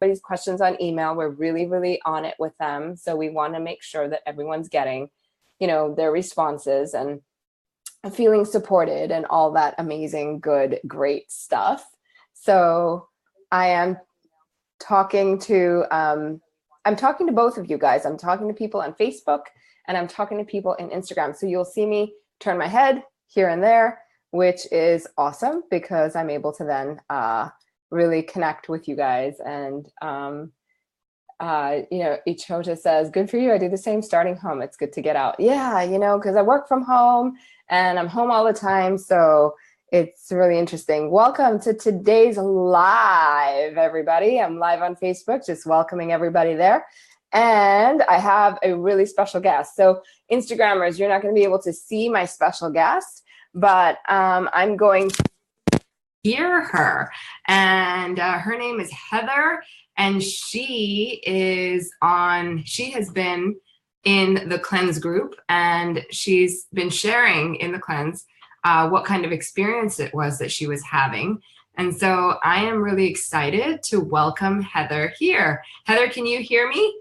everybody's questions on email. We're really, really on it with them. So we want to make sure that everyone's getting, their responses and feeling supported and all that amazing, good, great stuff. So I am talking to, both of you guys. I'm talking to people on Facebook and I'm talking to people in Instagram. So you'll see me turn my head here and there, which is awesome because I'm able to then really connect with you guys. And, Ichota says, good for you. I do the same starting home. It's good to get out. Yeah, because I work from home and I'm home all the time. So it's really interesting. Welcome to today's live, everybody. I'm live on Facebook, just welcoming everybody there. And I have a really special guest. So Instagrammers, you're not going to be able to see my special guest, but I'm going to hear her. And her name is Heather. And she has been in the cleanse group, and she's been sharing in the cleanse what kind of experience it was that she was having. And so I am really excited to welcome Heather here. Heather, can you hear me?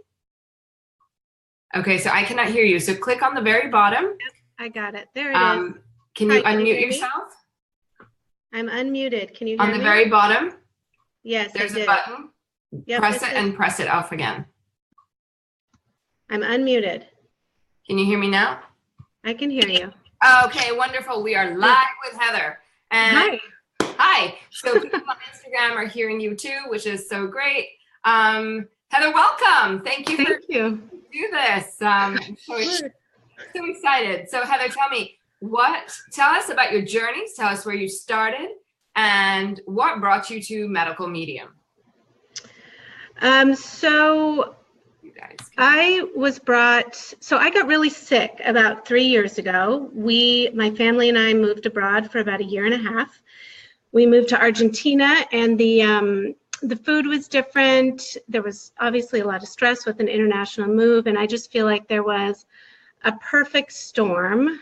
Okay, so I cannot hear you. So click on the very bottom. Yep, I got it. There it is. Can you unmute yourself? I'm unmuted. Can you hear me? On the very bottom? Yes, there's a button. Yep, press it and press it off again. I'm unmuted. Can you hear me now? I can hear you. Okay, wonderful. We are live with Heather. And hi. So people on Instagram are hearing you too, which is so great. Heather, welcome. Thank you for do this. I'm so excited. So Heather, tell us about your journeys. Tell us where you started and what brought you to medical medium. So I got really sick about 3 years ago. My family and I moved abroad for about 1.5 years. We moved to Argentina, and the food was different. There was obviously a lot of stress with an international move, and I just feel like there was a perfect storm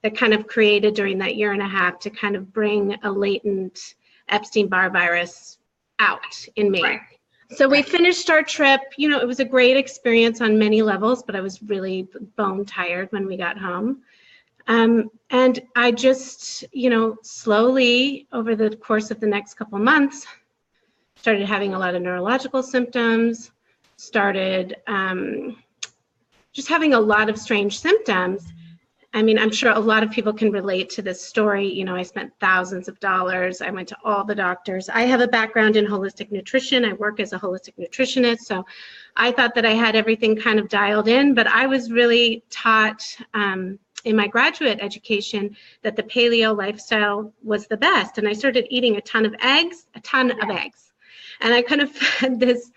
that kind of created during that 1.5 years to kind of bring a latent Epstein-Barr virus out in me. Right. So we finished our trip. It was a great experience on many levels, but I was really bone tired when we got home. And I just, slowly over the course of the next couple months, started having a lot of neurological symptoms, started just having a lot of strange symptoms. I mean, I'm sure a lot of people can relate to this story. I spent thousands of dollars. I went to all the doctors. I have a background in holistic nutrition. I work as a holistic nutritionist. So I thought that I had everything kind of dialed in, but I was really taught in my graduate education that the paleo lifestyle was the best. And I started eating a ton of eggs. And I kind of fed this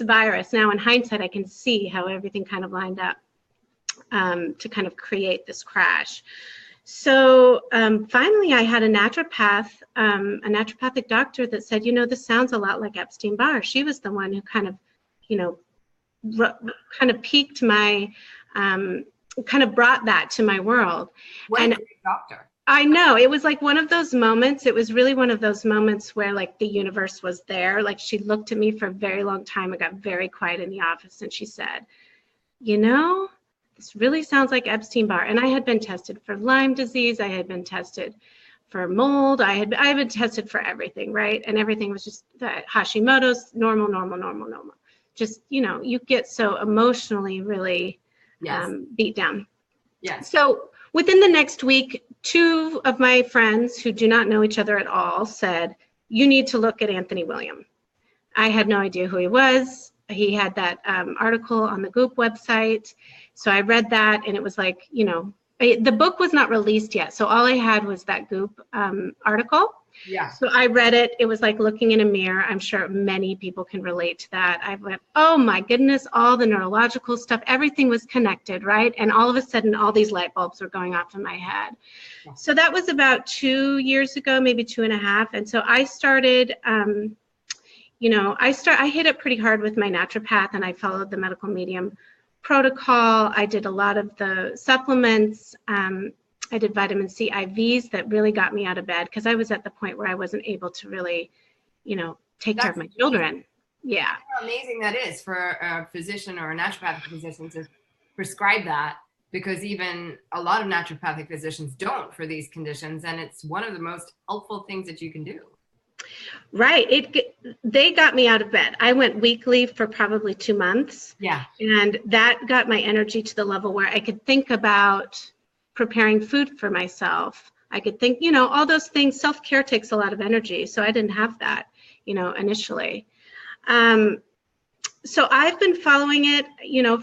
virus. Now in hindsight, I can see how everything kind of lined up to kind of create this crash. So finally, I had a naturopathic doctor that said, this sounds a lot like Epstein-Barr. She was the one who kind of, piqued my, kind of brought that to my world. What a great doctor. I know. It was like one of those moments. It was really one of those moments where like the universe was there. Like she looked at me for a very long time. I got very quiet in the office and she said, this really sounds like Epstein-Barr. And I had been tested for Lyme disease. I had been tested for mold. I had been tested for everything, right? And everything was just Hashimoto's normal. Just, you get so emotionally really beat down. Yes. So within the next week, 2 of my friends who do not know each other at all said, you need to look at Anthony William. I had no idea who he was. He had that article on the Goop website. So I read that and it was like, the book was not released yet. So all I had was that Goop article. Yeah. So I read it. It was like looking in a mirror. I'm sure many people can relate to that. I went, oh my goodness, all the neurological stuff, everything was connected, right? And all of a sudden, all these light bulbs were going off in my head. Yeah. So that was about 2 years ago, maybe 2.5. And so I started, I hit it pretty hard with my naturopath and I followed the medical medium protocol. I did a lot of the supplements. I did vitamin C IVs that really got me out of bed because I was at the point where I wasn't able to really, take care of my children. Yeah. How amazing that is for a physician or a naturopathic physician to prescribe that, because even a lot of naturopathic physicians don't for these conditions, and it's one of the most helpful things that you can do. Right. They got me out of bed. I went weekly for probably 2 months. Yeah. And that got my energy to the level where I could think about preparing food for myself. I could think, all those things. Self-care takes a lot of energy. So I didn't have that, initially. So I've been following it,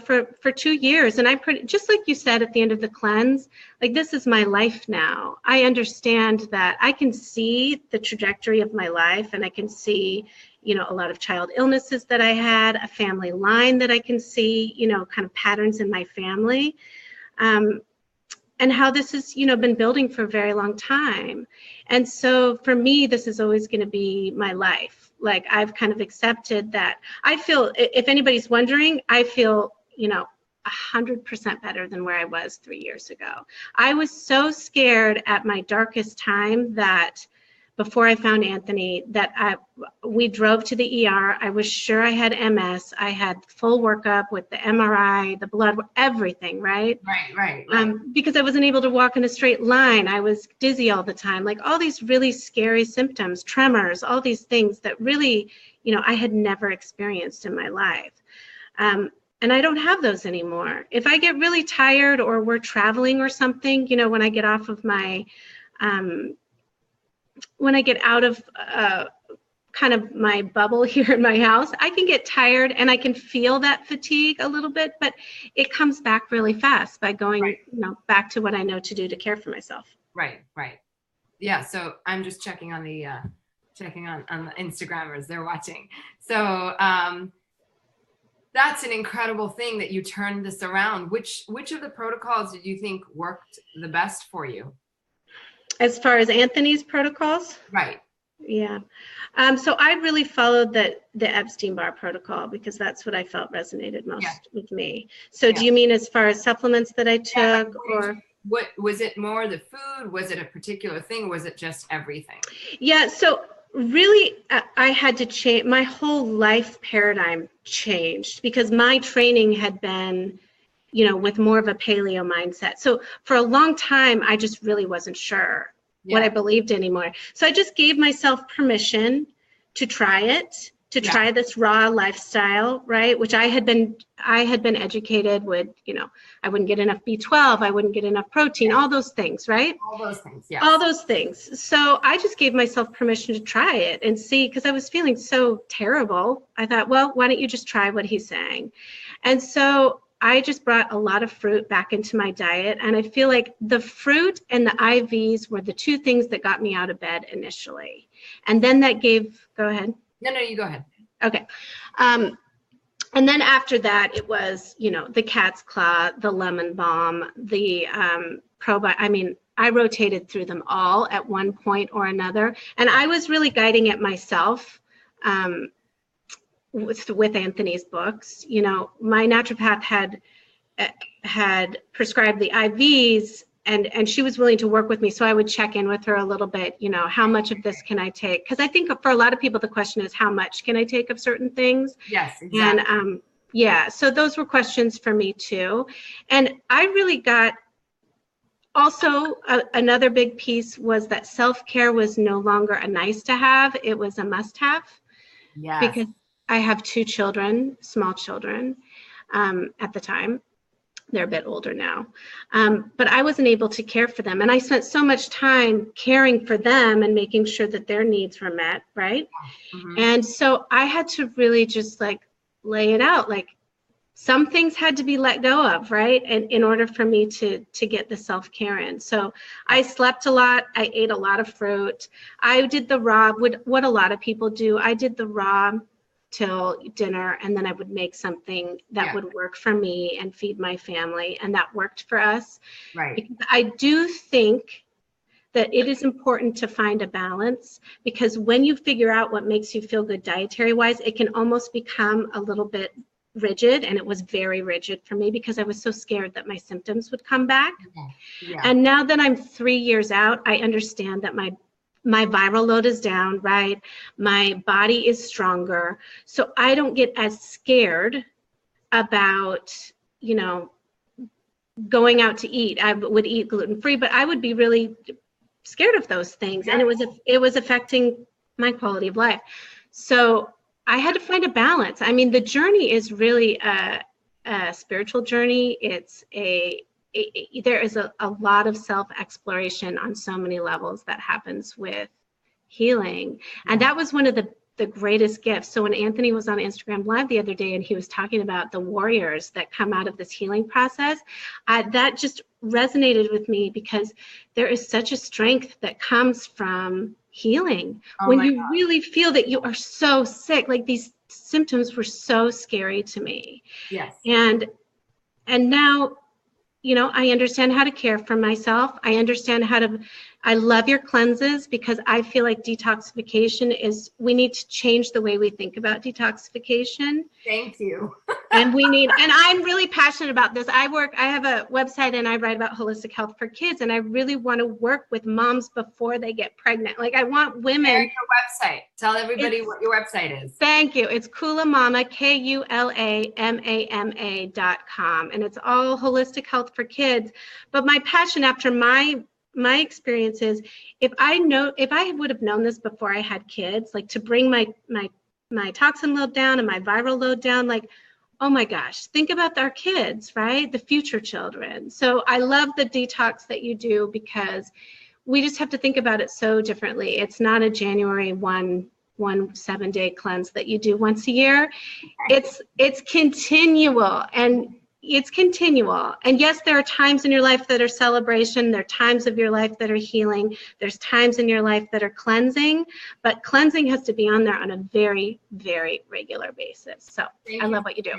for 2 years, and just like you said at the end of the cleanse, like, this is my life now. I understand that I can see the trajectory of my life, and I can see, a lot of child illnesses that I had, a family line that I can see, kind of patterns in my family, and how this has, been building for a very long time. And so for me, this is always going to be my life. Like, I've kind of accepted that. I feel, if anybody's wondering, I feel, 100% better than where I was 3 years ago. I was so scared at my darkest time that before I found Anthony, that we drove to the ER. I was sure I had MS. I had full workup with the MRI, the blood, everything, right? Right. Because I wasn't able to walk in a straight line. I was dizzy all the time, like all these really scary symptoms, tremors, all these things that really, I had never experienced in my life. And I don't have those anymore. If I get really tired or we're traveling or something, when I get off of my, when I get out of kind of my bubble here in my house, I can get tired and I can feel that fatigue a little bit, but it comes back really fast by going, back to what I know to do to care for myself. Right. Yeah. So I'm just checking on the on the Instagrammers, they're watching. So that's an incredible thing that you turned this around. Which of the protocols did you think worked the best for you? As far as Anthony's protocols? Right. Yeah. So I really followed the Epstein-Barr protocol because that's what I felt resonated most with me. So do you mean as far as supplements that I took, or what was it? More the food? Was it a particular thing? Was it just everything? Yeah. So really, I had to change my whole life paradigm changed because my training had been, with more of a paleo mindset. So for a long time, I just really wasn't sure what I believed anymore. So I just gave myself permission to try it, try this raw lifestyle, right? Which I had been educated with, I wouldn't get enough B12, I wouldn't get enough protein, all those things, right? All those things, yeah. All those things. So I just gave myself permission to try it and see, because I was feeling so terrible. I thought, well, why don't you just try what he's saying? And so I just brought a lot of fruit back into my diet. And I feel like the fruit and the IVs were the two things that got me out of bed initially. And then that go ahead. No, you go ahead. Okay. And then after that, it was, the cat's claw, the lemon balm, the I rotated through them all at one point or another. And I was really guiding it myself. With Anthony's books, my naturopath had prescribed the IVs, and she was willing to work with me. So I would check in with her a little bit, how much of this can I take? Because I think for a lot of people, the question is, how much can I take of certain things? Yes, exactly. And so those were questions for me too. And I really got also another big piece was that self-care was no longer a nice to have, it was a must have. Yes. Because I have 2 children, small children, at the time. They're a bit older now. But I wasn't able to care for them. And I spent so much time caring for them and making sure that their needs were met, right? Mm-hmm. And so I had to really just lay it out. Some things had to be let go of, right? And in order for me to get the self-care in. So I slept a lot. I ate a lot of fruit. I did the raw, what a lot of people do. I did the raw till dinner, and then I would make something that would work for me and feed my family, and that worked for us. Right. Because I do think that it is important to find a balance, because when you figure out what makes you feel good dietary wise, it can almost become a little bit rigid, and it was very rigid for me because I was so scared that my symptoms would come back. Yeah. And now that I'm 3 years out, I understand that my my viral load is down, right? My body is stronger. So I don't get as scared about, you know, going out to eat. I would eat gluten-free, but I would be really scared of those things. And it was affecting my quality of life. So I had to find a balance. I mean, the journey is really a spiritual journey. It's there is a lot of self-exploration on so many levels that happens with healing. And that was one of the greatest gifts. So when Anthony was on Instagram Live the other day and he was talking about the warriors that come out of this healing process, that just resonated with me, because there is such a strength that comes from healing. When you really feel that you are so sick, like these symptoms were so scary to me. Yes. And now, you know, I understand how to care for myself. I understand how to, I love your cleanses, because I feel like detoxification is, we need to change the way we think about detoxification. Thank you. And I'm really passionate about this. I have a website and I write about holistic health for kids. And I really want to work with moms before they get pregnant. Like, I want women. Share your website. Tell everybody what your website is. Thank you. It's Kulamama, KULAMAMA.com. And it's all holistic health for kids. But my passion after my experience is, if I would have known this before I had kids, like to bring my toxin load down and my viral load down, like, oh my gosh, think about our kids, right? The future children. So I love the detox that you do, because we just have to think about it so differently. It's not a January 1 7-day cleanse that you do once a year. It's continual, and it's continual. And yes, there are times in your life that are celebration. There are times of your life that are healing. There's times in your life that are cleansing, but cleansing has to be on there on a very, very regular basis. So I love what you do.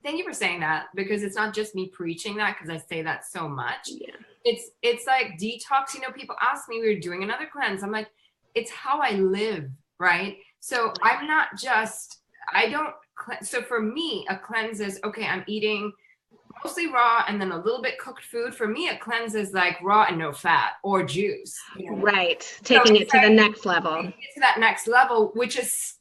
Thank you for saying that, because it's not just me preaching that, because I say that so much. Yeah. It's like detox. You know, people ask me, we were doing another cleanse. I'm like, it's how I live, right? So I'm not just, so for me, a cleanse is, okay, I'm eating mostly raw and then a little bit cooked food. For me, a cleanse is like raw and no fat or juice. You know? Right. Taking it to the next level. Taking it to that next level, which is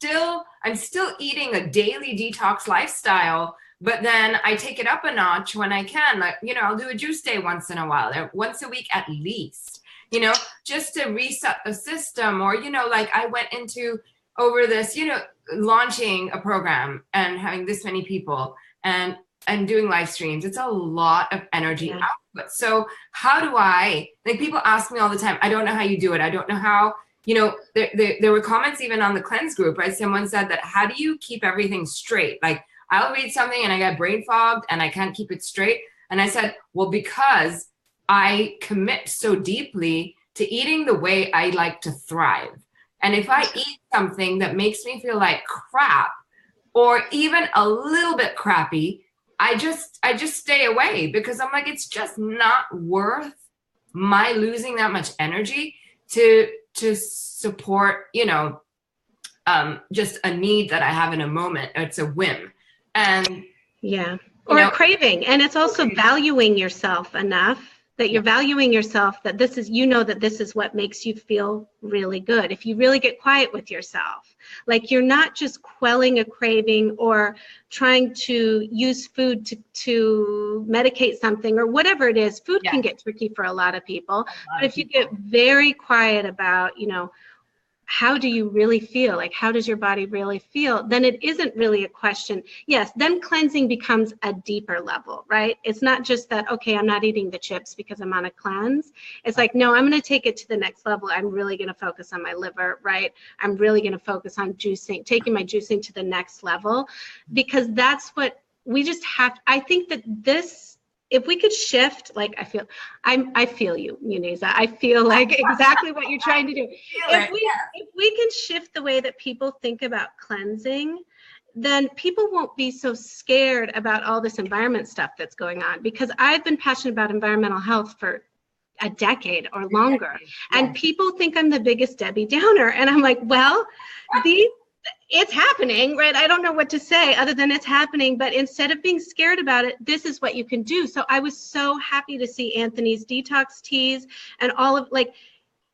I'm still eating a daily detox lifestyle, but then I take it up a notch when I can. Like, you know, I'll do a juice day once in a while, once a week at least, you know, just to reset the system. Or, you know, like I went into over this, you know, launching a program and having this many people and doing live streams. It's a lot of energy output. So how do I, like, people ask me all the time, I don't know how you do it. I don't know how, you know, there were comments even on the cleanse group, right? Someone said that, how do you keep everything straight? Like, I'll read something and I get brain fogged and I can't keep it straight. And I said, well, because I commit so deeply to eating the way I like to thrive. And if I eat something that makes me feel like crap, or even a little bit crappy, I just stay away, because I'm like, it's just not worth my losing that much energy to support, you know, just a need that I have in a moment. It's a whim. And yeah, or a craving. And it's also valuing yourself enough that you're valuing yourself, that this is, you know, that this is what makes you feel really good. If you really get quiet with yourself, like you're not just quelling a craving or trying to use food to medicate something or whatever it is. Food can get tricky for a lot of people. But if you get very quiet about, you know, how do you really feel? Like, how does your body really feel? Then it isn't really a question. Yes, then cleansing becomes a deeper level, right? It's not just that, okay, I'm not eating the chips because I'm on a cleanse. It's like, no, I'm going to take it to the next level. I'm really going to focus on my liver, right? I'm really going to focus on juicing, taking my juicing to the next level, because that's what we just have. I think that this, if we could shift, like I feel you, Muneeza. I feel like exactly what you're trying to do. If we can shift the way that people think about cleansing, then people won't be so scared about all this environment stuff that's going on. Because I've been passionate about environmental health for a decade or longer, and people think I'm the biggest Debbie Downer, and I'm like, well, it's happening, right? I don't know what to say other than it's happening. But instead of being scared about it, this is what you can do. So I was so happy to see Anthony's detox teas and all of like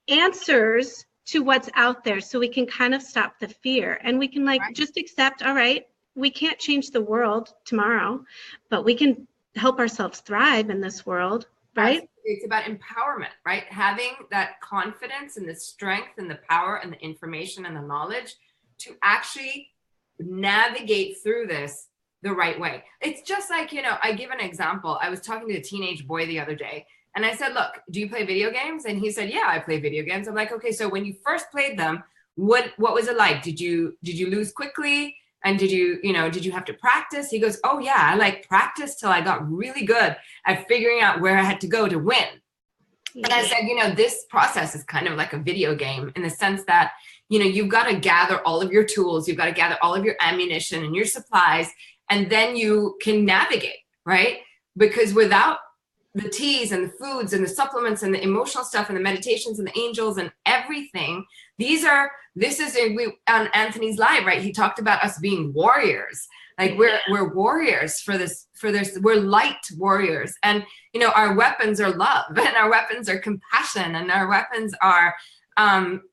answers to what's out there so we can kind of stop the fear, and we can like just accept, all right, we can't change the world tomorrow, but we can help ourselves thrive in this world, right? It's about empowerment, right? Having that confidence and the strength and the power and the information and the knowledge to actually navigate through this the right way. It's just like, you know, I give an example. I was talking to a teenage boy the other day, and I said, look, do you play video games? And he said, yeah, I play video games. I'm like, okay, so when you first played them, what was it like? Did you lose quickly? And did you have to practice? He goes, oh yeah, I like practiced till I got really good at figuring out where I had to go to win. Yeah. And I said, you know, this process is kind of like a video game in the sense that, you know, you've got to gather all of your tools, you've got to gather all of your ammunition and your supplies, and then you can navigate, right? Because without the teas and the foods and the supplements and the emotional stuff and the meditations and the angels and everything, this is on Anthony's live, right? He talked about us being warriors. Like we're warriors for this, we're light warriors. And, you know, our weapons are love, and our weapons are compassion, and our weapons are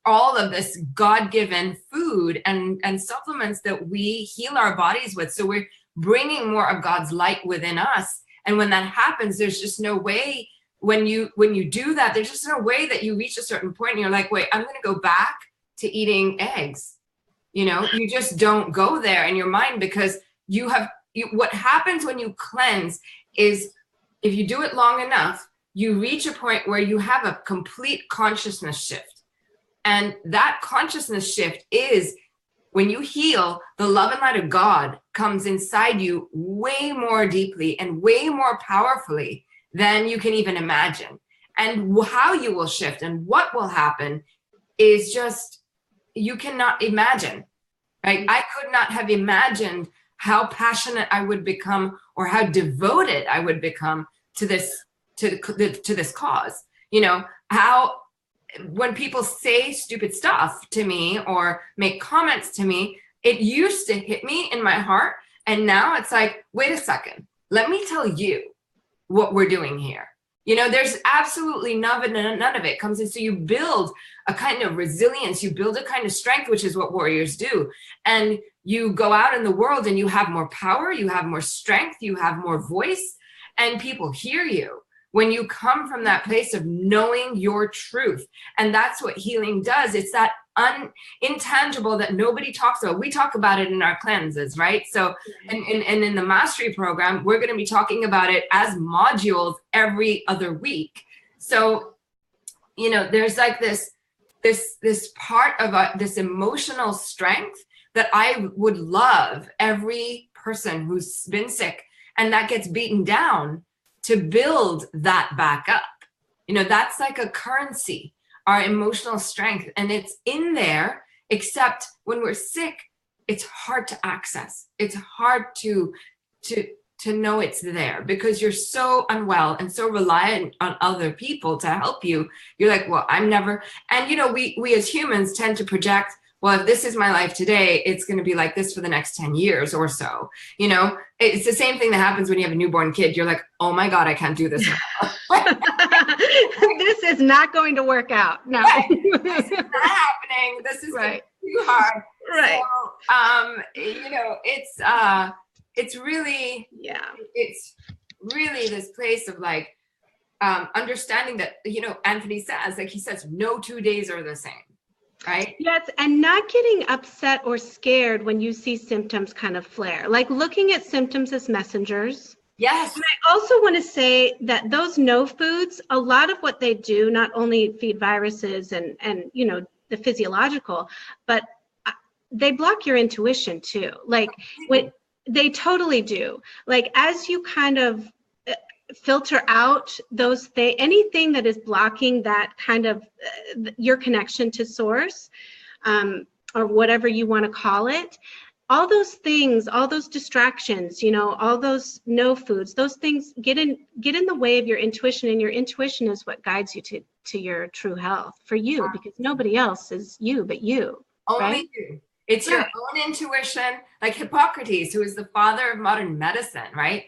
all of this God-given food and supplements that we heal our bodies with. So we're bringing more of God's light within us. And when that happens, there's just no way, when you do that, there's just no way that you reach a certain point and you're like, wait, I'm going to go back to eating eggs. You know, you just don't go there in your mind, because what happens when you cleanse is, if you do it long enough, you reach a point where you have a complete consciousness shift. And that consciousness shift is, when you heal, the love and light of God comes inside you way more deeply and way more powerfully than you can even imagine. And how you will shift and what will happen is just, you cannot imagine, right? I could not have imagined how passionate I would become, or how devoted I would become to this cause. You know, how when people say stupid stuff to me or make comments to me, it used to hit me in my heart. And now it's like, wait a second, let me tell you what we're doing here. You know, there's absolutely none of it comes in. So you build a kind of resilience, you build a kind of strength, which is what warriors do. And you go out in the world and you have more power, you have more strength, you have more voice, and people hear you when you come from that place of knowing your truth. And that's what healing does. It's that intangible that nobody talks about. We talk about it in our cleanses, right? So, and in the mastery program, we're going to be talking about it as modules every other week. So, you know, there's like this part of this emotional strength that I would love every person who's been sick and that gets beaten down to build that back up. You know, that's like a currency, our emotional strength. And it's in there, except when we're sick, it's hard to access. It's hard to know it's there, because you're so unwell and so reliant on other people to help you. You're like, well, I'm never, and you know, we as humans tend to project, well, if this is my life today, it's going to be like this for the next 10 years or so. You know, it's the same thing that happens when you have a newborn kid. You're like, oh my God, I can't do this. This is not going to work out. No, right. This is not happening. This is right. Too hard. Right. So, you know, it's really this place of like, understanding that, you know, Anthony says, like he says, no 2 days are the same. Right? Yes, and not getting upset or scared when you see symptoms kind of flare, like looking at symptoms as messengers. Yes. And I also want to say that those no foods, a lot of what they do, not only feed viruses and you know, the physiological, but they block your intuition too. Like when they totally do. Like as you kind of filter out those things, anything that is blocking that kind of your connection to source, or whatever you want to call it, all those things, all those distractions, you know, all those no foods, those things get in the way of your intuition, and your intuition is what guides you to your true health for you, because nobody else is you but you. Only right? you. It's your own intuition, like Hippocrates, who is the father of modern medicine, right?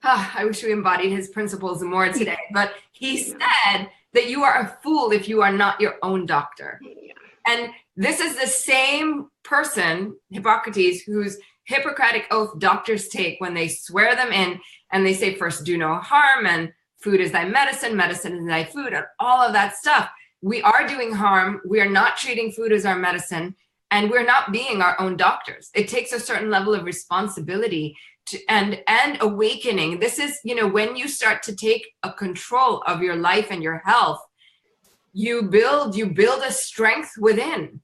I wish we embodied his principles more today, but he said that you are a fool if you are not your own doctor. And this is the same person, Hippocrates, whose Hippocratic oath doctors take when they swear them in and they say, first, do no harm, and food is thy medicine, medicine is thy food, and all of that stuff. We are doing harm. We are not treating food as our medicine, and we're not being our own doctors. It takes a certain level of responsibility and awakening. This is, when you start to take a control of your life and your health, you build a strength within.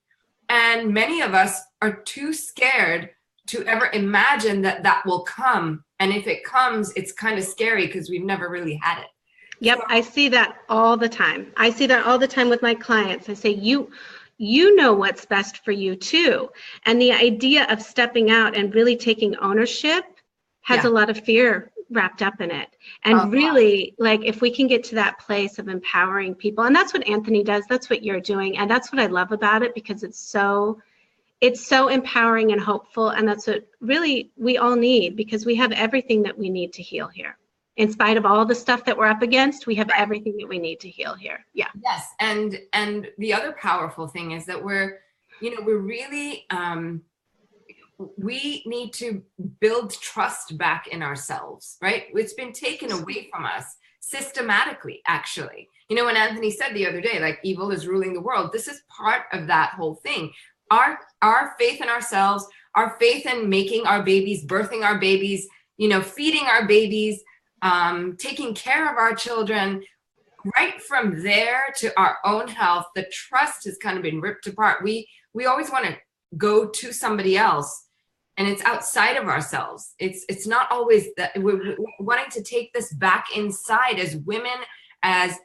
And many of us are too scared to ever imagine that will come. And if it comes, it's kind of scary because we've never really had it. Yep, I see that all the time. I see that all the time with my clients. I say, you know what's best for you too. And the idea of stepping out and really taking ownership has a lot of fear wrapped up in it. And really, like, if we can get to that place of empowering people, and that's what Anthony does, that's what you're doing. And that's what I love about it, because it's so empowering and hopeful. And that's what really we all need, because we have everything that we need to heal here. In spite of all the stuff that we're up against, we have everything that we need to heal here. Yeah. Yes. And the other powerful thing is that we're really, we need to build trust back in ourselves, right? It's been taken away from us systematically, actually. When Anthony said the other day, like, evil is ruling the world, this is part of that whole thing. Our faith in ourselves, our faith in making our babies, birthing our babies, feeding our babies, taking care of our children, right from there to our own health, the trust has kind of been ripped apart. We always want to go to somebody else, and it's outside of ourselves. It's not always that. We're wanting to take this back inside as women, as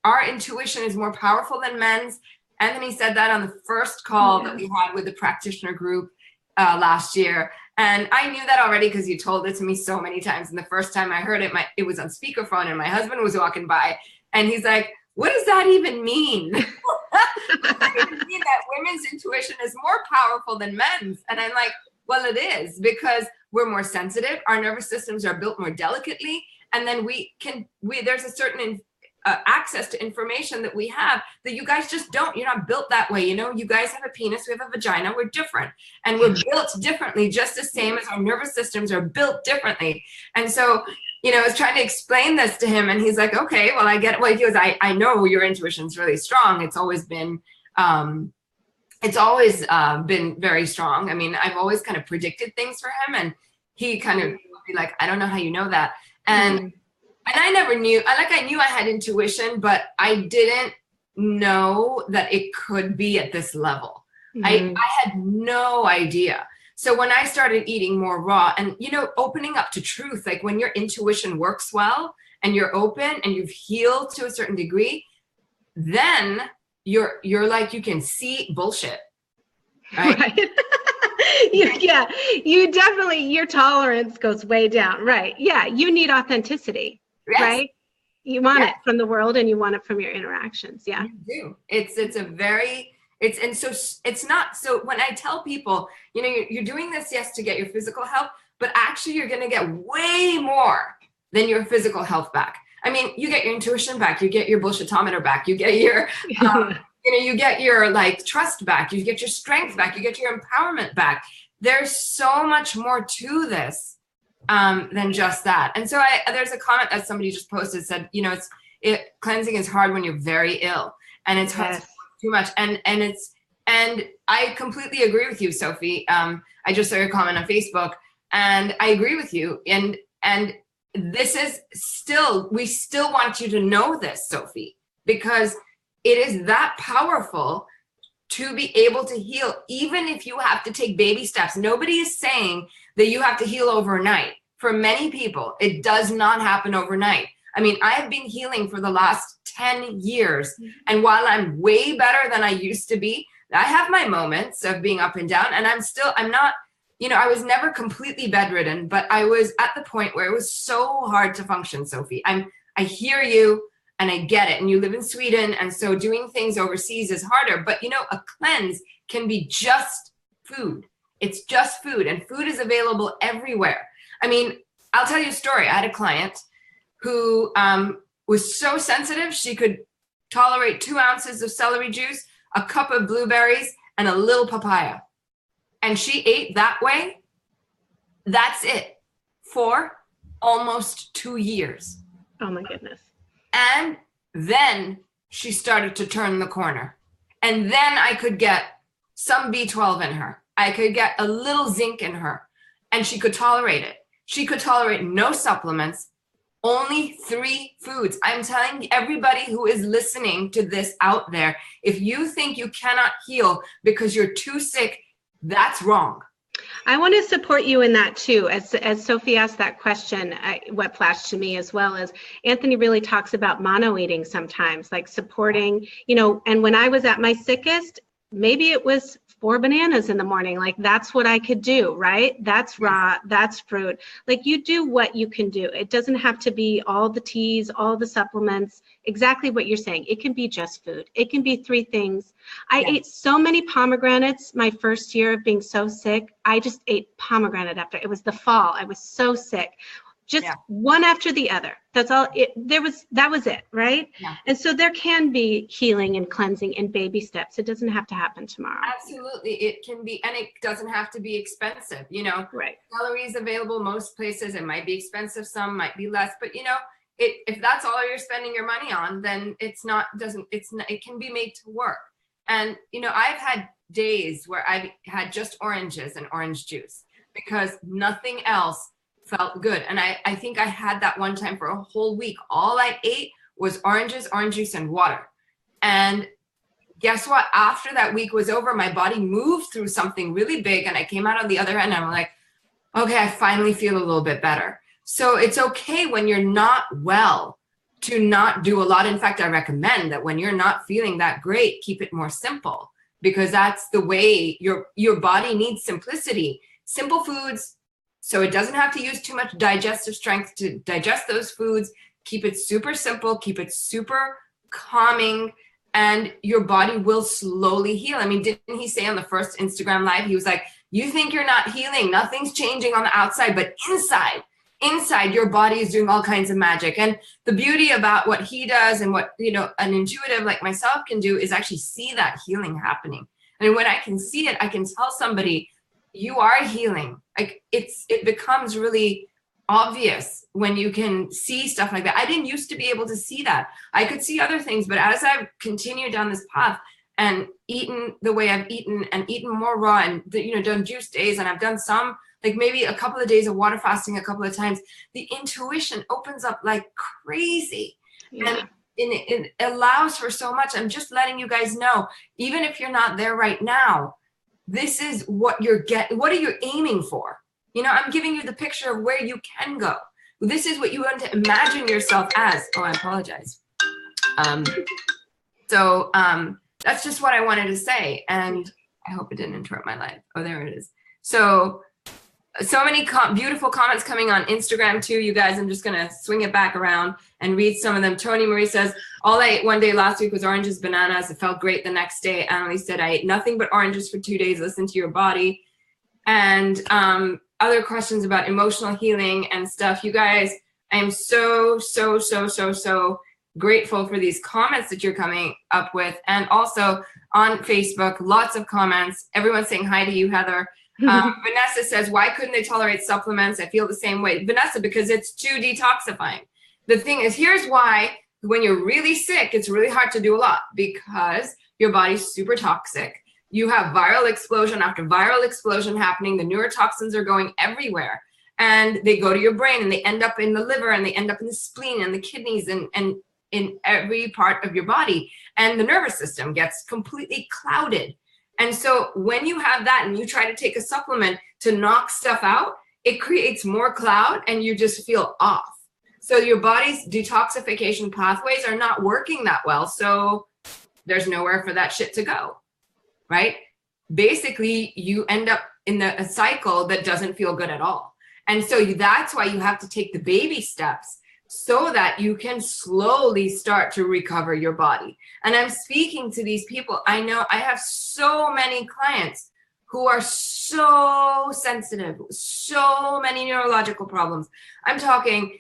our intuition is more powerful than men's. Anthony said that on the first call that we had with the practitioner group last year. And I knew that already because you told it to me so many times. And the first time I heard it, it was on speakerphone, and my husband was walking by, and he's like, what does that even mean? What does that even mean that women's intuition is more powerful than men's? And I'm like, well, it is, because we're more sensitive. Our nervous systems are built more delicately. And then there's a certain access to information that we have that you guys just don't. You're not built that way. You guys have a penis, we have a vagina, we're different, and we're built differently, just the same as our nervous systems are built differently. And so, I was trying to explain this to him, and he's like, okay, well, I get it. Well, he goes, I know your intuition's really strong. It's always been very strong. I mean, I've always kind of predicted things for him, and he kind of would be like, I don't know how you know that. And I never knew, I knew I had intuition, but I didn't know that it could be at this level. I had no idea. So when I started eating more raw and, opening up to truth, like when your intuition works well and you're open and you've healed to a certain degree, then you're like, you can see bullshit. Right? You definitely, your tolerance goes way down. Right. Yeah. You need authenticity. Yes. Right? You want it from the world, and you want it from your interactions. Yeah. You do. It's not, so when I tell people, you're doing this, yes, to get your physical health, but actually you're going to get way more than your physical health back. I mean, you get your intuition back, you get your bullshitometer back, you get your, you get your like trust back, you get your strength back, you get your empowerment back. There's so much more to this than just that. And so there's a comment that somebody just posted, said, cleansing is hard when you're very ill, and it's hard too much. And I completely agree with you, Sophie. I just saw your comment on Facebook, and I agree with you. And this is we still want you to know this, Sophie, because it is that powerful to be able to heal, even if you have to take baby steps. Nobody is saying that you have to heal overnight. For many people, it does not happen overnight. I mean, I have been healing for the last 10 years. And while I'm way better than I used to be, I have my moments of being up and down, and I'm not, I was never completely bedridden, but I was at the point where it was so hard to function, Sophie. I hear you and I get it. And you live in Sweden, and so doing things overseas is harder, but a cleanse can be just food. It's just food, and food is available everywhere. I mean, I'll tell you a story. I had a client who was so sensitive, she could tolerate 2 ounces of celery juice, a cup of blueberries, and a little papaya. And she ate that way. That's it for almost 2 years. Oh my goodness. And then she started to turn the corner. And then I could get some B12 in her. I could get a little zinc in her. And she could tolerate it. She could tolerate no supplements, only 3 foods. I'm telling everybody who is listening to this out there, if you think you cannot heal because you're too sick, that's wrong. I want to support you in that too. As Sophie asked that question, what flashed to me as well is Anthony really talks about mono eating sometimes, like supporting, and when I was at my sickest, maybe it was 4 bananas in the morning. Like that's what I could do, right? That's raw, that's fruit. Like you do what you can do. It doesn't have to be all the teas, all the supplements, exactly what you're saying. It can be just food. It can be 3 things. I ate so many pomegranates my first year of being so sick. I just ate pomegranate after. It was the fall. I was so sick. Just one after the other. That's all. That was it, right? Yeah. And so there can be healing and cleansing in baby steps. It doesn't have to happen tomorrow. Absolutely, it can be, and it doesn't have to be expensive. Right. Celery is available most places. It might be expensive, some might be less, but if that's all you're spending your money on, then it can be made to work. And I've had days where I've had just oranges and orange juice because nothing else felt good. And I think I had that one time for a whole week. All I ate was oranges, orange juice, and water. And guess what? After that week was over, my body moved through something really big and I came out on the other end and I'm like, okay, I finally feel a little bit better. So it's okay when you're not well to not do a lot. In fact, I recommend that when you're not feeling that great, keep it more simple, because that's the way your body needs simplicity. Simple foods, so it doesn't have to use too much digestive strength to digest those foods. Keep it super simple, keep it super calming, and your body will slowly heal. I mean, didn't he say on the first Instagram live, he was like, you think you're not healing, nothing's changing on the outside, but inside your body is doing all kinds of magic. And the beauty about what he does and what an intuitive like myself can do is actually see that healing happening. And when I can see it, I can tell somebody, you are healing. Like it becomes really obvious when you can see stuff like that. I didn't used to be able to see that. I could see other things, but as I've continued down this path and eaten the way I've eaten and eaten more raw and done juice days, and I've done some, like maybe a couple of days of water fasting a couple of times, the intuition opens up like crazy. And it allows for so much. I'm just letting you guys know, even if you're not there right now, this is what what are you aiming for? I'm giving you the picture of where you can go. This is what you want to imagine yourself as. Oh, I apologize. So that's just what I wanted to say. And I hope it didn't interrupt my life. Oh, there it is. So many beautiful comments coming on Instagram too, you guys. I'm just going to swing it back around and read some of them. Tony Marie says, all I ate one day last week was oranges, bananas. It felt great the next day. Annalise said, I ate nothing but oranges for 2 days. Listen to your body. And other questions about emotional healing and stuff. You guys, I am so grateful for these comments that you're coming up with. And also on Facebook, lots of comments. Everyone's saying hi to you, Heather. Vanessa says, why couldn't they tolerate supplements? I feel the same way. Vanessa, because it's too detoxifying. The thing is, here's why when you're really sick, it's really hard to do a lot, because your body's super toxic. You have viral explosion after viral explosion happening. The neurotoxins are going everywhere and they go to your brain and they end up in the liver and they end up in the spleen and the kidneys and in every part of your body. And the nervous system gets completely clouded. And so when you have that and you try to take a supplement to knock stuff out, it creates more cloud and you just feel off. So your body's detoxification pathways are not working that well. So there's nowhere for that shit to go, right? Basically, you end up in a cycle that doesn't feel good at all. And so that's why you have to take the baby steps so that you can slowly start to recover your body. And I'm speaking to these people. I know I have so many clients who are so sensitive, so many neurological problems. I'm talking,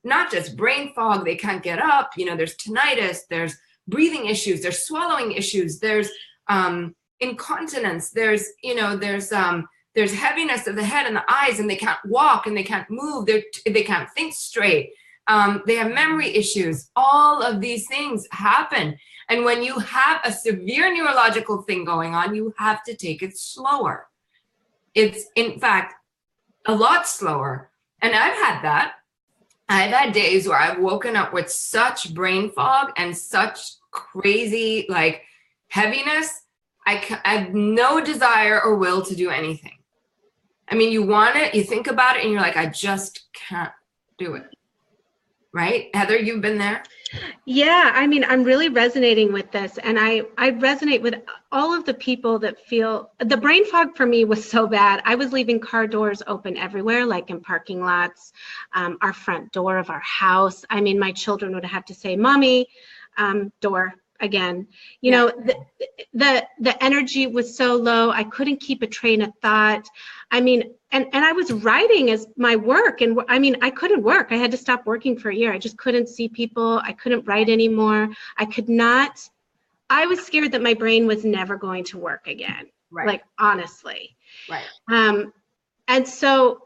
not just brain fog, they can't get up, there's tinnitus, there's breathing issues, there's swallowing issues, there's incontinence, there's heaviness of the head and the eyes, and they can't walk and they can't move, they can't think straight. They have memory issues. All of these things happen. And when you have a severe neurological thing going on, you have to take it slower. It's, in fact, a lot slower. And I've had that. I've had days where I've woken up with such brain fog and such crazy, like, heaviness. I have no desire or will to do anything. I mean, you want it, you think about it, and you're like, I just can't do it. Right? Heather, you've been there? Yeah, I mean, I'm really resonating with this. And I resonate with all of the people that feel, the brain fog for me was so bad. I was leaving car doors open everywhere, like in parking lots, our front door of our house. I mean, my children would have to say, Mommy, door again. You know, the energy was so low. I couldn't keep a train of thought. I mean, and I was writing as my work. And I mean, I couldn't work. I had to stop working for a year. I just couldn't see people. I couldn't write anymore. I could not. I was scared that my brain was never going to work again. Right. Like, honestly. Right. And so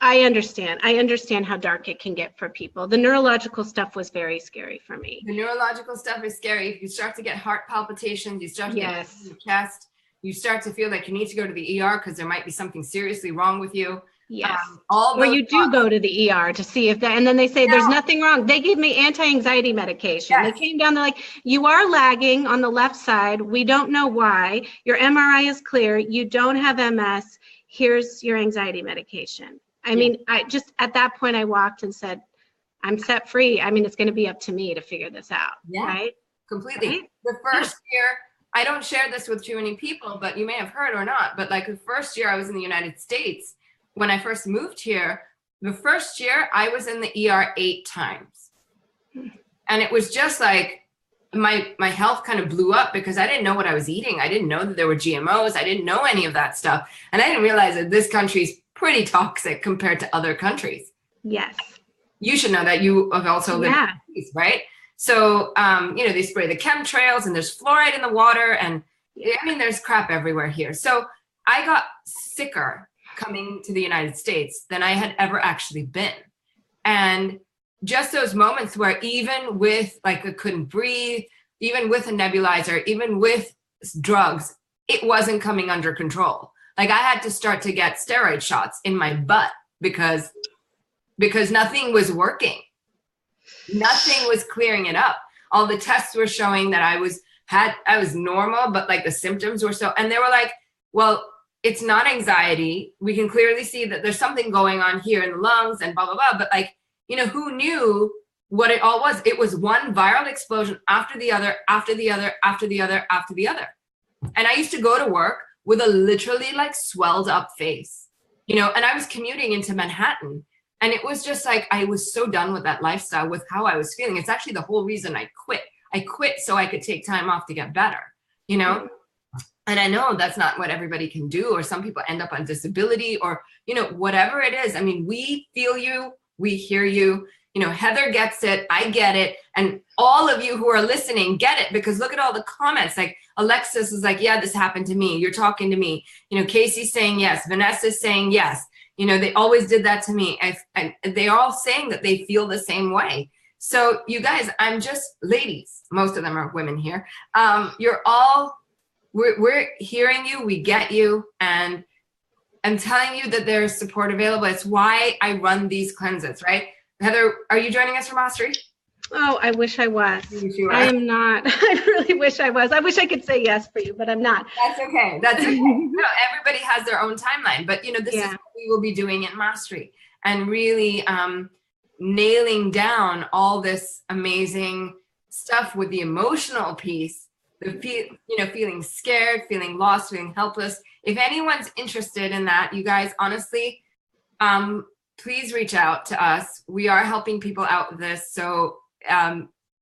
I understand how dark it can get for people. The neurological stuff was very scary for me. The neurological stuff is scary. If you start to get heart palpitations, you start to get in your chest, you start to feel like you need to go to the ER because there might be something seriously wrong with you. Yes. Or you do go to the ER to see if that, and then they say there's nothing wrong. They gave me anti-anxiety medication. Yes. They came down, they're like, you are lagging on the left side. We don't know why. Your MRI is clear. You don't have MS. Here's your anxiety medication. I mean, I just, at that point I walked and said, I'm set free. I mean, it's going to be up to me to figure this out. Yeah, right? Completely. Right? The first year, I don't share this with too many people, but you may have heard or not, but like the first year I was in the United States, when I first moved here, the first year I was in the ER 8 times. And it was just like, my health kind of blew up because I didn't know what I was eating. I didn't know that there were GMOs. I didn't know any of that stuff. And I didn't realize that this country's pretty toxic compared to other countries. Yes. You should know that. You have also lived in cities, right? So, they spray the chemtrails and there's fluoride in the water. And I mean, there's crap everywhere here. So I got sicker coming to the United States than I had ever actually been. And just those moments where even with, like, I couldn't breathe, even with a nebulizer, even with drugs, it wasn't coming under control. Like, I had to start to get steroid shots in my butt because nothing was working. Nothing was clearing it up. All the tests were showing that I was normal, but like the symptoms were so, and they were like, well, it's not anxiety. We can clearly see that there's something going on here in the lungs and blah, blah, blah. But like, who knew what it all was? It was one viral explosion after the other, after the other, after the other, after the other. And I used to go to work with a literally like swelled up face, and I was commuting into Manhattan. And it was just like, I was so done with that lifestyle, with how I was feeling. It's actually the whole reason I quit. I quit so I could take time off to get better, And I know that's not what everybody can do, or some people end up on disability, or, whatever it is. I mean, we feel you, we hear you, Heather gets it, I get it. And all of you who are listening get it, because look at all the comments. Like Alexis is like, yeah, this happened to me. You're talking to me. Casey's saying yes. Vanessa's saying yes. They always did that to me. They're all saying that they feel the same way. So you guys, I'm just, ladies, most of them are women here. We're hearing you, we get you, and I'm telling you that there's support available. It's why I run these cleanses, right? Heather, are you joining us from Mastery? Oh, I wish I was. I am not. I really wish I was. I wish I could say yes for you, but I'm not. That's okay. That's okay. Everybody has their own timeline, but this is what we will be doing in Mastery, and really nailing down all this amazing stuff with the emotional piece, feeling scared, feeling lost, feeling helpless. If anyone's interested in that, you guys, honestly, please reach out to us. We are helping people out with this. So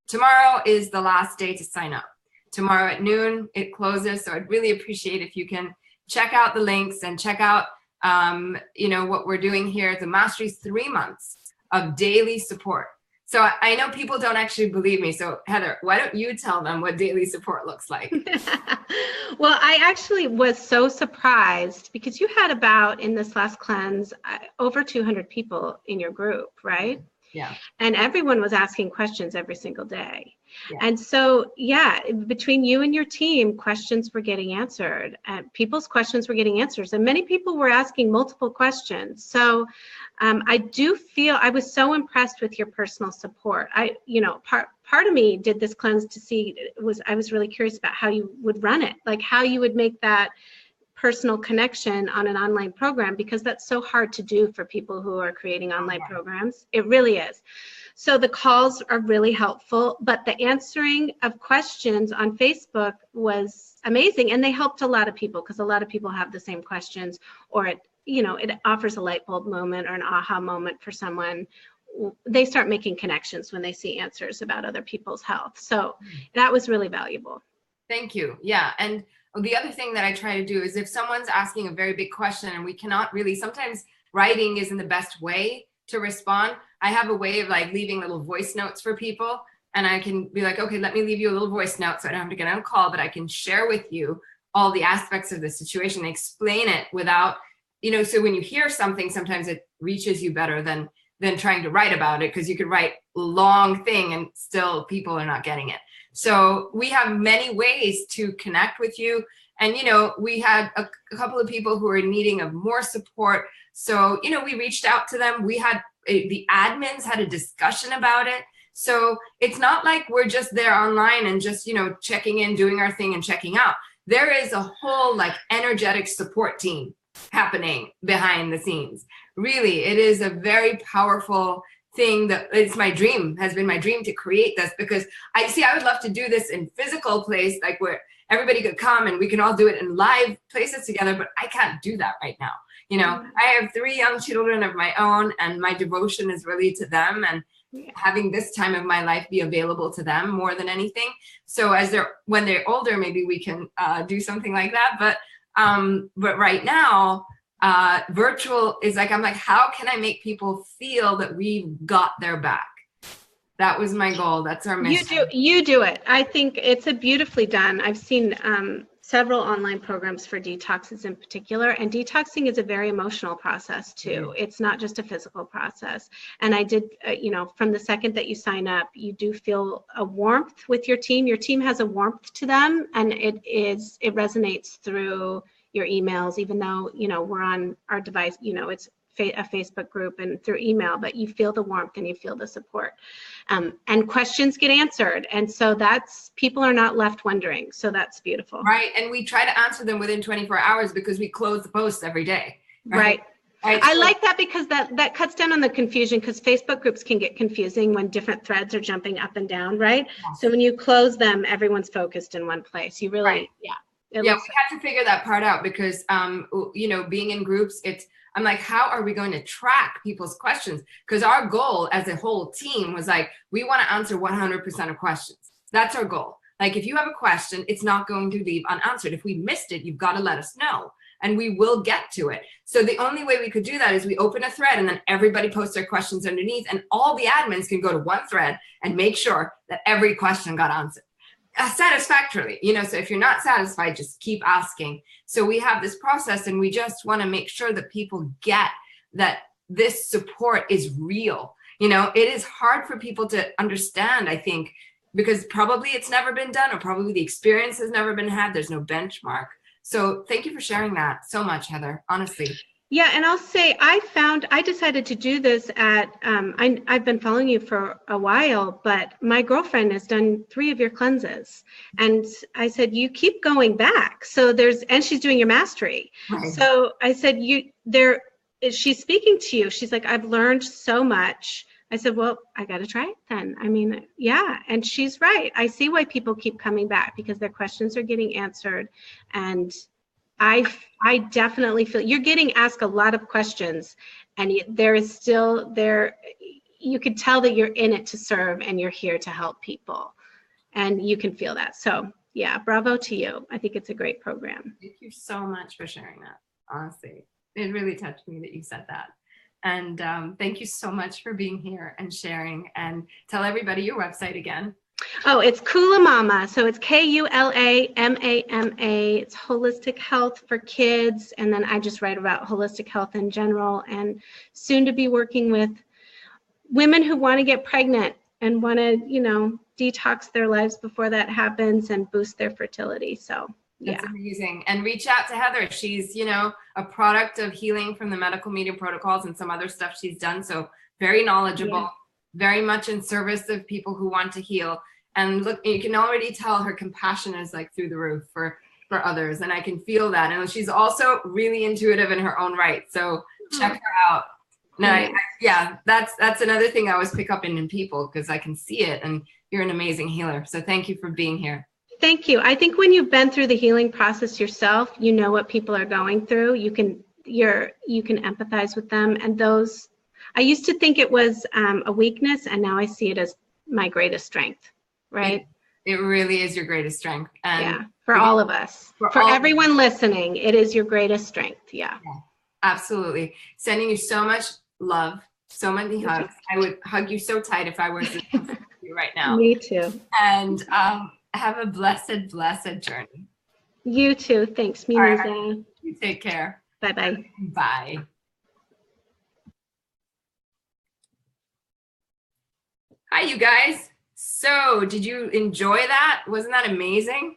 tomorrow is the last day to sign up. Tomorrow at noon, it closes. So I'd really appreciate if you can check out the links and check out, what we're doing here. The Mastery's 3 months of daily support. So I know people don't actually believe me. So Heather, why don't you tell them what daily support looks like? Well, I actually was so surprised because you had about, in this last cleanse, over 200 people in your group, right? Yeah. And everyone was asking questions every single day. Yeah. And so, yeah, between you and your team, questions were getting answered. And people's questions were getting answers. And many people were asking multiple questions. So I do feel, I was so impressed with your personal support. Part of me did this cleanse to see, I was really curious about how you would run it, like how you would make that personal connection on an online program, because that's so hard to do for people who are creating online programs. It really is. So the calls are really helpful, but the answering of questions on Facebook was amazing. And they helped a lot of people because a lot of people have the same questions, or it offers a light bulb moment or an aha moment for someone. They start making connections when they see answers about other people's health. So that was really valuable. Thank you. Yeah. And the other thing that I try to do is if someone's asking a very big question and we cannot really, sometimes writing isn't the best way to respond. I have a way of like leaving little voice notes for people, and I can be like, okay, let me leave you a little voice note so I don't have to get on a call, but I can share with you all the aspects of the situation, explain it without, so when you hear something, sometimes it reaches you better than trying to write about it, because you could write a long thing and still people are not getting it. So we have many ways to connect with you. And, we had a couple of people who were needing of more support. So, we reached out to them. We had the admins had a discussion about it. So it's not like we're just there online and just, checking in, doing our thing and checking out. There is a whole like energetic support team happening behind the scenes. Really, it is a very powerful thing that it's my dream, has been my dream to create this, because I would love to do this in physical place, like where everybody could come and we can all do it in live places together, but I can't do that right now. I have 3 young children of my own, and my devotion is really to them, and having this time of my life be available to them more than anything. So when they're older, maybe we can do something like that. But right now, virtual is like, I'm like, how can I make people feel that we've got their back? That was my goal. That's our mission. You do it. I think it's a beautifully done. I've seen several online programs for detoxes in particular, and detoxing is a very emotional process too. It's not just a physical process. And I did, from the second that you sign up, you do feel a warmth with your team. Your team has a warmth to them, and it resonates through your emails, even though, we're on our device, it's a Facebook group and through email, but you feel the warmth and you feel the support, and questions get answered. And so people are not left wondering. So that's beautiful. Right. And we try to answer them within 24 hours because we close the post every day. Right. I like that, because that cuts down on the confusion, because Facebook groups can get confusing when different threads are jumping up and down. Right. Yes. So when you close them, everyone's focused in one place. You really, we have to figure that part out, because, being in groups, I'm like, how are we going to track people's questions? Because our goal as a whole team was like, we want to answer 100% of questions. That's our goal. Like, if you have a question, it's not going to leave unanswered. If we missed it, you've got to let us know, and we will get to it. So the only way we could do that is we open a thread, and then everybody posts their questions underneath, and all the admins can go to one thread and make sure that every question got answered satisfactorily. So if you're not satisfied, just keep asking. So we have this process, and we just want to make sure that people get that this support is real. It is hard for people to understand, I think, because probably it's never been done, or probably the experience has never been had. There's no benchmark. So thank you for sharing that so much, Heather, honestly. Yeah, and I'll say I decided to do this at, I've been following you for a while, but my girlfriend has done 3 of your cleanses. And I said, you keep going back. So and she's doing your mastery. Right. So I said, she's speaking to you. She's like, I've learned so much. I said, well, I got to try it then. I mean, yeah. And she's right. I see why people keep coming back, because their questions are getting answered. And I definitely feel you're getting asked a lot of questions, and there is still you could tell that you're in it to serve, and you're here to help people, and you can feel that. So yeah, bravo to you. I think it's a great program. Thank you so much for sharing that. Honestly, it really touched me that you said that. And thank you so much for being here and sharing. And tell everybody your website again. Oh, it's Kula Mama. So it's KULAMAMA. It's holistic health for kids. And then I just write about holistic health in general, and soon to be working with women who want to get pregnant and want to, detox their lives before that happens and boost their fertility. So that's amazing. And reach out to Heather. She's, a product of healing from the medical medium protocols and some other stuff she's done. So very knowledgeable, very much in service of people who want to heal. And look, you can already tell her compassion is like through the roof for others. And I can feel that. And she's also really intuitive in her own right. So check her out. No, that's another thing I always pick up in people, because I can see it, and you're an amazing healer. So thank you for being here. Thank you. I think when you've been through the healing process yourself, you know what people are going through. You can empathize with them. And I used to think it was a weakness, and now I see it as my greatest strength, right? It really is your greatest strength. And for all of us. For everyone listening, it is your greatest strength. Yeah. Absolutely. Sending you so much love, so many hugs. I would hug you so tight if I were to you right now. Me too. And have a blessed, blessed journey. You too. Thanks, Muneeza. Right. You take care. Bye-bye. Bye. Hi, you guys. So did you enjoy that? Wasn't that amazing?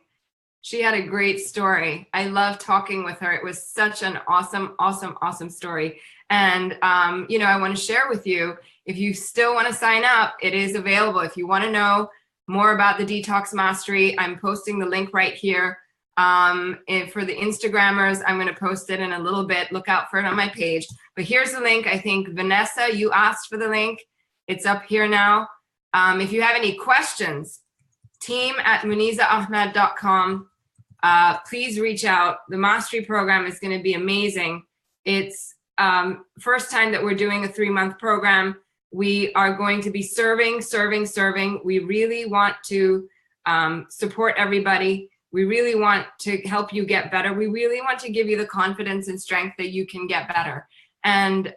She had a great story. I love talking with her. It was such an awesome, awesome, awesome story. And, I want to share with you, if you still want to sign up, it is available. If you want to know more about the Detox Mastery, I'm posting the link right here. And for the Instagrammers, I'm going to post it in a little bit. Look out for it on my page. But here's the link. I think, Vanessa, you asked for the link. It's up here now. If you have any questions, team@muneezaahmed.com. Please reach out. The Mastery program is going to be amazing. It's first time that we're doing a 3-month program. We are going to be serving. We really want to support everybody. We really want to help you get better. We really want to give you the confidence and strength that you can get better. And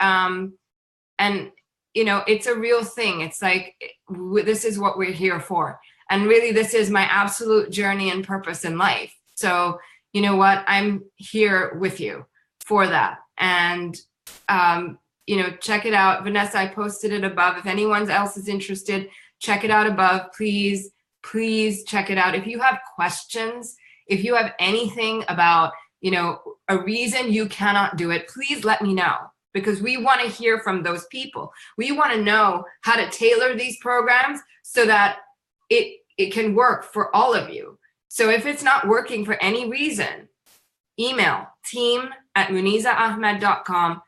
it's a real thing. It's like, this is what we're here for. And really, this is my absolute journey and purpose in life. So, you know what? I'm here with you for that. And, check it out. Vanessa, I posted it above. If anyone else is interested, check it out above. Please check it out. If you have questions, if you have anything about, a reason you cannot do it, please let me know, because we want to hear from those people. We want to know how to tailor these programs so that it can work for all of you. So if it's not working for any reason, email team@muneezaahmed.com.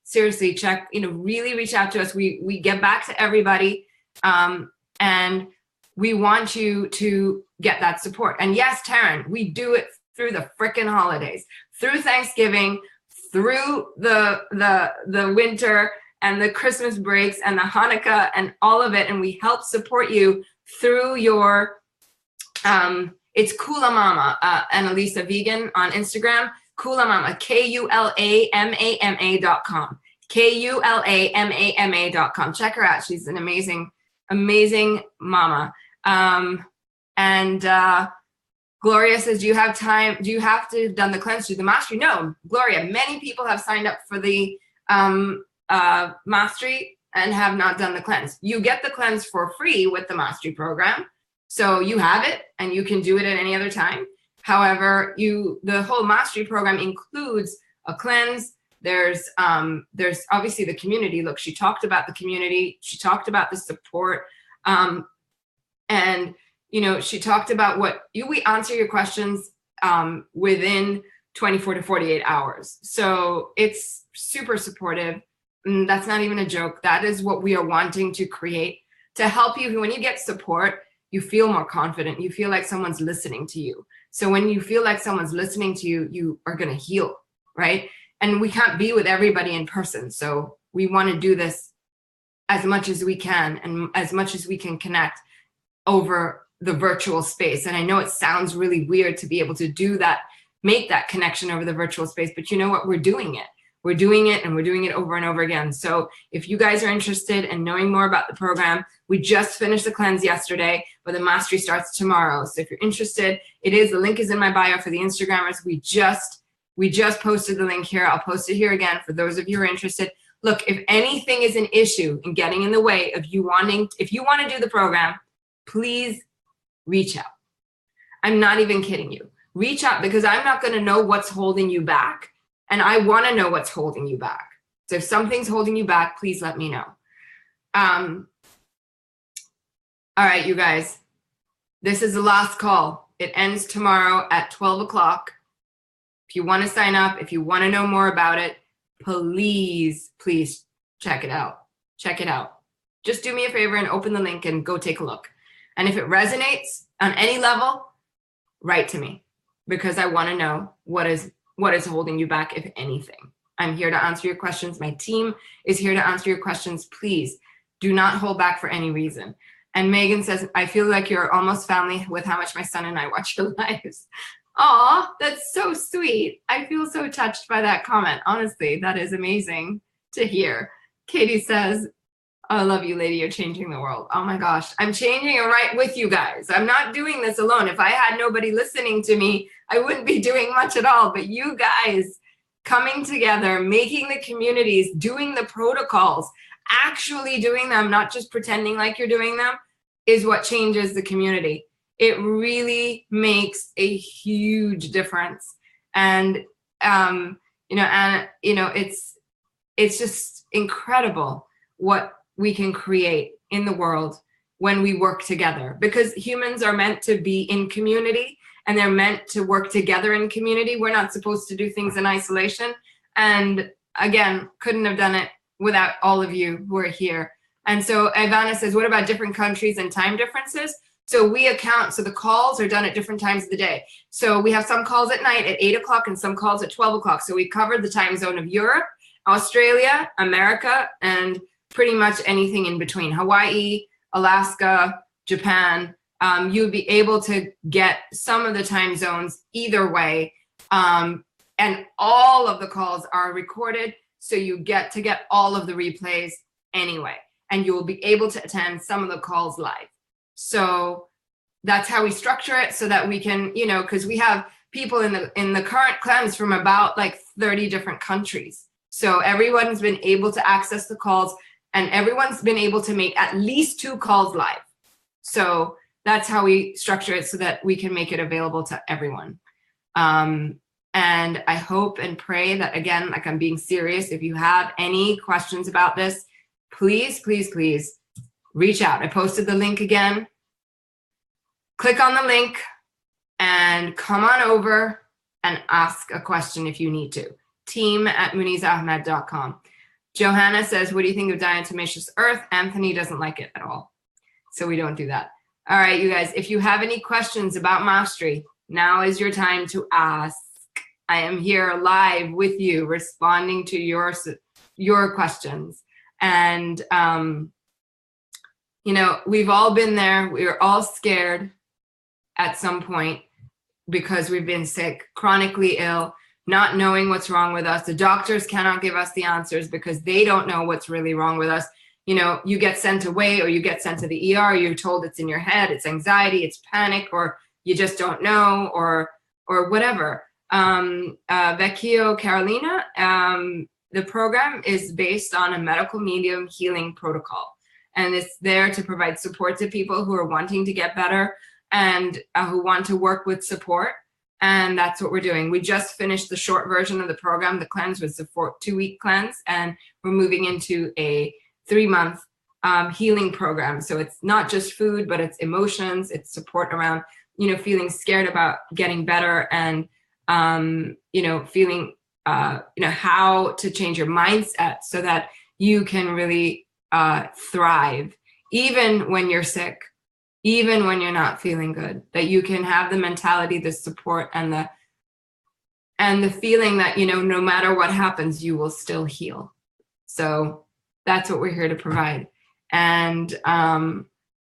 Seriously, check, really reach out to us. We get back to everybody. And we want you to get that support. And yes, Taryn, we do it through the frickin' holidays, through Thanksgiving, through the winter and the Christmas breaks and the Hanukkah and all of it. And we help support you through your, it's Kula Mama, Annalisa Vegan on Instagram, Kula Mama, KULAMAMA.com, KULAMAMA.com. Check her out. She's an amazing, amazing mama. And Gloria says, do you have time? Do you have to have done the cleanse through the mastery? No, Gloria, many people have signed up for the mastery and have not done the cleanse. You get the cleanse for free with the mastery program. So you have it and you can do it at any other time. However, the whole mastery program includes a cleanse. There's obviously the community. Look, she talked about the community. She talked about the support. And she talked about we answer your questions within 24 to 48 hours. So it's super supportive. And that's not even a joke. That is what we are wanting to create to help you. When you get support, you feel more confident. You feel like someone's listening to you. So when you feel like someone's listening to you, you are going to heal, right? And we can't be with everybody in person. So we want to do this as much as we can and as much as we can connect over the virtual space. And I know it sounds really weird to be able to do that, make that connection over the virtual space, but you know what? We're doing it. We're doing it, and we're doing it over and over again. So if you guys are interested in knowing more about the program, we just finished the cleanse yesterday, but the mastery starts tomorrow. So if you're interested, the link is in my bio for the Instagrammers. We just posted the link here. I'll post it here again for those of you who are interested. Look, if anything is an issue in getting in the way of you if you want to do the program, please reach out. I'm not even kidding you. Reach out, because I'm not going to know what's holding you back, and I want to know what's holding you back. So if something's holding you back, please let me know. All right, you guys, this is the last call. It ends tomorrow at 12 o'clock. If you want to sign up, if you want to know more about it, please check it out. Check it out. Just do me a favor and open the link and go take a look. And if it resonates on any level, write to me, because I want to know what is holding you back, if anything. I'm here to answer your questions. My team is here to answer your questions. Please do not hold back for any reason. And Megan says, I feel like you're almost family with how much my son and I watch your lives. Aw, that's so sweet. I feel so touched by that comment. Honestly, that is amazing to hear. Katie says, I love you, lady. You're changing the world. Oh my gosh. I'm changing it right with you guys. I'm not doing this alone. If I had nobody listening to me, I wouldn't be doing much at all. But you guys coming together, making the communities, doing the protocols, actually doing them, not just pretending like you're doing them, is what changes the community. It really makes a huge difference. And, it's just incredible what we can create in the world when we work together, because humans are meant to be in community, and they're meant to work together in community. We're not supposed to do things in isolation. And again, couldn't have done it without all of you who are here. And so Ivana says, what about different countries and time differences? So we account, so the calls are done at different times of the day. So we have some calls at night at 8 o'clock and some calls at 12 o'clock. So we covered the time zone of Europe, Australia, America, and pretty much anything in between. Hawaii, Alaska, Japan. You'd be able to get some of the time zones either way. And all of the calls are recorded, so you get all of the replays anyway. And you will be able to attend some of the calls live. So that's how we structure it, so that we can, because we have people in the current cleanse from about like 30 different countries. So everyone's been able to access the calls, and everyone's been able to make at least 2 calls live. So that's how we structure it, so that we can make it available to everyone. And I hope and pray that, again, like I'm being serious, if you have any questions about this, please reach out. I posted the link again. Click on the link and come on over and ask a question if you need to. team@muneezaahmed.com. Johanna says, what do you think of diatomaceous earth? Anthony doesn't like it at all. So we don't do that. All right, you guys, if you have any questions about mastery, now is your time to ask. I am here live with you, responding to your questions. And, we've all been there. We're all scared at some point because we've been sick, chronically ill, not knowing what's wrong with us. The doctors cannot give us the answers because they don't know what's really wrong with us. You get sent away, or you get sent to the ER, you're told it's in your head, it's anxiety, it's panic, or you just don't know, or whatever. Vecchio Carolina, the program is based on a medical medium healing protocol. And it's there to provide support to people who are wanting to get better and who want to work with support. And that's what we're doing. We just finished the short version of the program. The cleanse was the 2-week cleanse, and we're moving into a 3-month healing program. So it's not just food, but it's emotions, it's support around, feeling scared about getting better, and, feeling, how to change your mindset so that you can really thrive, even when you're sick, even when you're not feeling good, that you can have the mentality, the support, and the feeling that, no matter what happens, you will still heal. So that's what we're here to provide. And I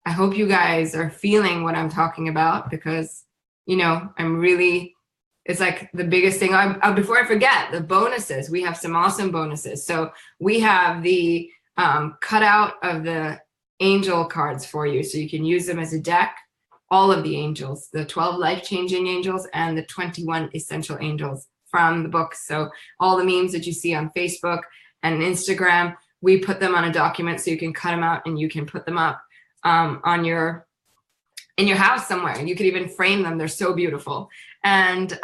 hope you guys are feeling what I'm talking about, because, I'm really It's like the biggest thing. Before I forget, the bonuses. We have some awesome bonuses. So we have the cutout of the angel cards for you, so you can use them as a deck. All of the angels, the 12 life-changing angels and the 21 essential angels from the book. So all the memes that you see on Facebook and Instagram, we put them on a document so you can cut them out and you can put them up in your house somewhere. You could even frame them. They're so beautiful. And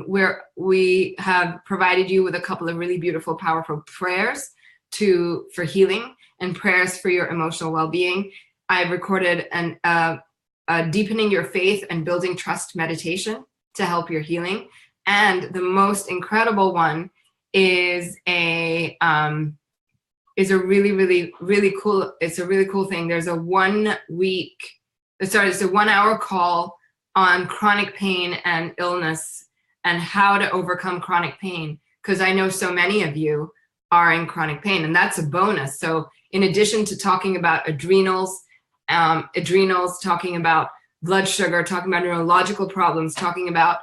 we have provided you with a couple of really beautiful, powerful prayers for healing and prayers for your emotional well-being. I've recorded a deepening your faith and building trust meditation to help your healing. And the most incredible one is a really, really, really cool. It's a really cool thing. There's it's a 1 hour call on chronic pain and illness and how to overcome chronic pain. Because I know so many of you are in chronic pain, and that's a bonus. So in addition to talking about adrenals, talking about blood sugar, talking about neurological problems, talking about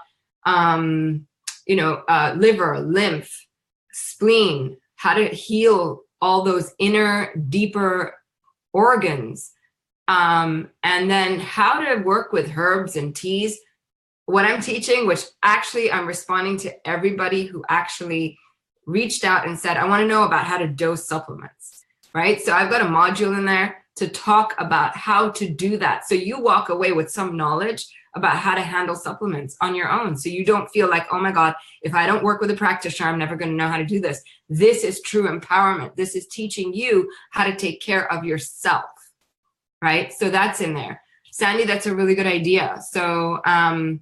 liver, lymph, spleen, how to heal all those inner, deeper organs, and then how to work with herbs and teas. What I'm teaching, which actually I'm responding to everybody who actually reached out and said, I want to know about how to dose supplements, right? So I've got a module in there to talk about how to do that. So you walk away with some knowledge about how to handle supplements on your own. So you don't feel like, oh my God, if I don't work with a practitioner, I'm never going to know how to do this. This is true empowerment. This is teaching you how to take care of yourself, right? So that's in there. Sandy, that's a really good idea. So I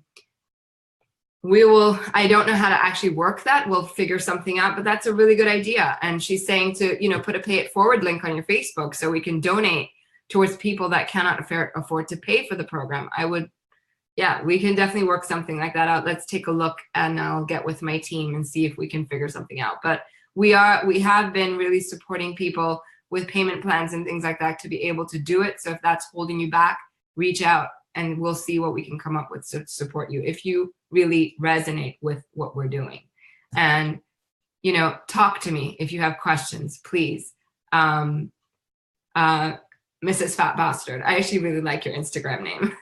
don't know how to actually work that. We'll figure something out, but that's a really good idea. And she's saying to, put a pay it forward link on your Facebook so we can donate towards people that cannot afford to pay for the program. We can definitely work something like that out. Let's take a look, and I'll get with my team and see if we can figure something out. But we have been really supporting people with payment plans and things like that to be able to do it. So if that's holding you back, reach out and we'll see what we can come up with to support you if you really resonate with what we're doing. And, talk to me if you have questions, please. Mrs. Fat Bastard. I actually really like your Instagram name.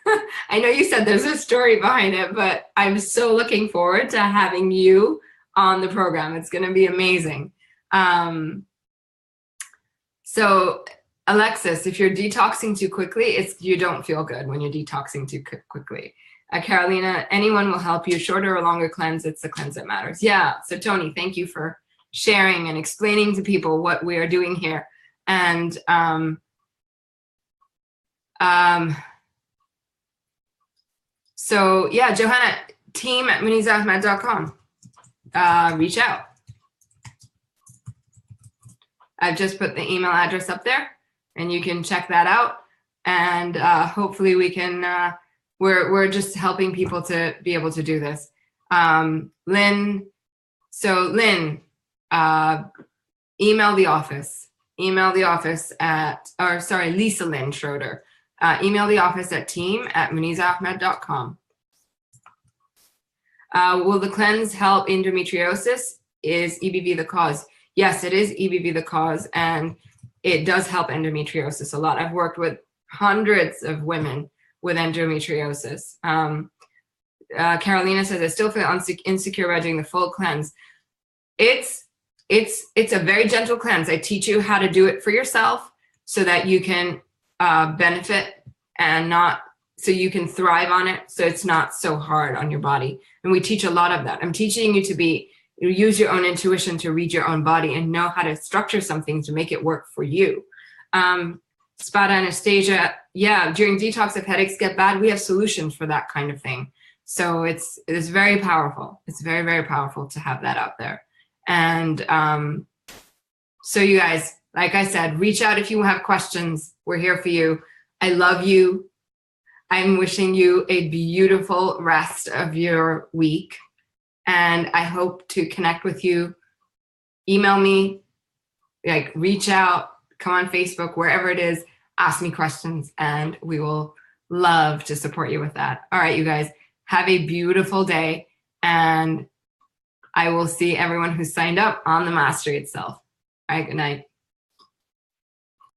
I know you said there's a story behind it, but I'm so looking forward to having you on the program. It's going to be amazing. So Alexis, if you're detoxing too quickly, you don't feel good when you're detoxing too quickly. Carolina, anyone will help you. Shorter or longer cleanse, it's the cleanse that matters. Yeah, so Tony, thank you for sharing and explaining to people what we are doing here. And so yeah, Johanna, team@muneezaahmed.com. Reach out. I've just put the email address up there and you can check that out. And hopefully we can, we're just helping people to be able to do this. Lynn, email the office. Lisa Lynn Schroeder. Email the office at team@muneezaahmed.com. Will the cleanse help endometriosis? Is EBV the cause? Yes, it is EBV the cause, and it does help endometriosis a lot. I've worked with hundreds of women with endometriosis. Carolina says, I still feel insecure about doing the full cleanse. It's a very gentle cleanse. I teach you how to do it for yourself so that you can benefit and so you can thrive on it. So it's not so hard on your body. And we teach a lot of that. I'm teaching you to use your own intuition to read your own body and know how to structure something to make it work for you. Spada Anastasia, yeah, during detox, if headaches get bad, we have solutions for that kind of thing. So it's very powerful. It's very, very powerful to have that out there. And so you guys, like I said, reach out if you have questions. We're here for you. I love you. I'm wishing you a beautiful rest of your week. And I hope to connect with you. Email me, reach out, come on Facebook, wherever it is, ask me questions, and we will love to support you with that. All right, you guys, have a beautiful day. And I will see everyone who signed up on the mastery itself. All right, good night.